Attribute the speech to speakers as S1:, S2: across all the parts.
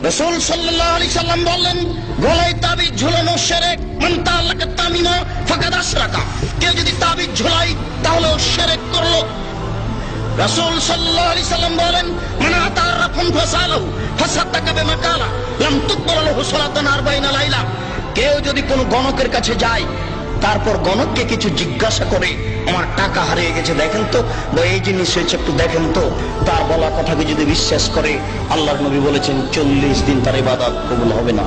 S1: রাসূল সাল্লাল্লাহু আলাইহি সাল্লাম বললেন, গলায় তাবিজ ঝুলানো শিরক। মান তাআল্লাকা তামিমা ফাকাদ আশরাকা। কেউ যদি তাবিজ ঝুলায় তাহলে ও শিরক করলো। রাসূল সাল্লাল্লাহু আলাইহি সাল্লাম বলেন, মান আতা আরাফান ফাসালাহু ফাসাদ্দাকা বিমা কালা লাম তুকবাল লাহু সালাতুন 40 লাইলা। কেউ যদি কোনো গণকের কাছে যায়, তারপর গণককে কিছু জিজ্ঞাসা করে, আমার টাকা হারিয়ে গেছে দেখেন তো, বা এই জিনিস হয়েছে একটু দেখেন তো, তার বলা কথাকে যদি বিশ্বাস করে, আল্লাহর নবী বলেছেন 40 দিন তার ইবাদত কবুল হবে না।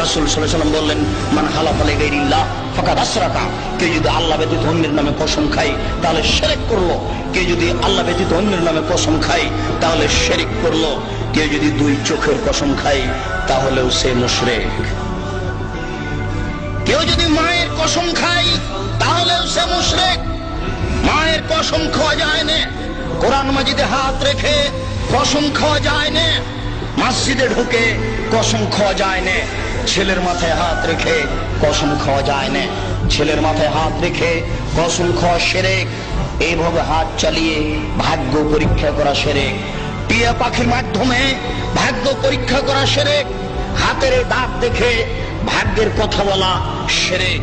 S1: রাসূল সাল্লাল্লাহু আলাইহি ওয়াসাল্লাম বললেন, মান হালাফা লিগাইরিল্লাহ ফাকাদ আশরাকা। কেউ যদি আল্লাহ ব্যতীত অন্যের নামে কসম খায় তাহলে শিরক করলো। কেউ যদি আল্লাহ ব্যতীত অন্যের নামে কসম খায় তাহলে শিরক করলো। কেউ যদি দুই চোখের কসম খায় তাহলেও সে মুশরিক। কেউ যদি মায়ের কসম খায় তাহলেও সে মুশরিক। মায়ের কসম খাওয়া যায় না, কোরআন মাজিদে হাত রেখে কসম খাওয়া যায় না, মসজিদে ঢুকে কসম খাওয়া যায় না, ছেলের মাথায় হাত রেখে কসম খাওয়া যায় না, ছেলের মাথায় হাত রেখে কসম খাওয়া শিরক। এইভাবে হাত চালিয়ে ভাগ্য পরীক্ষা করা শিরক। টিয়া পাখির মাধ্যমে ভাগ্য পরীক্ষা করা শিরক। হাতের দাগ দেখে ভাগ্যের কথা বলা শিরক।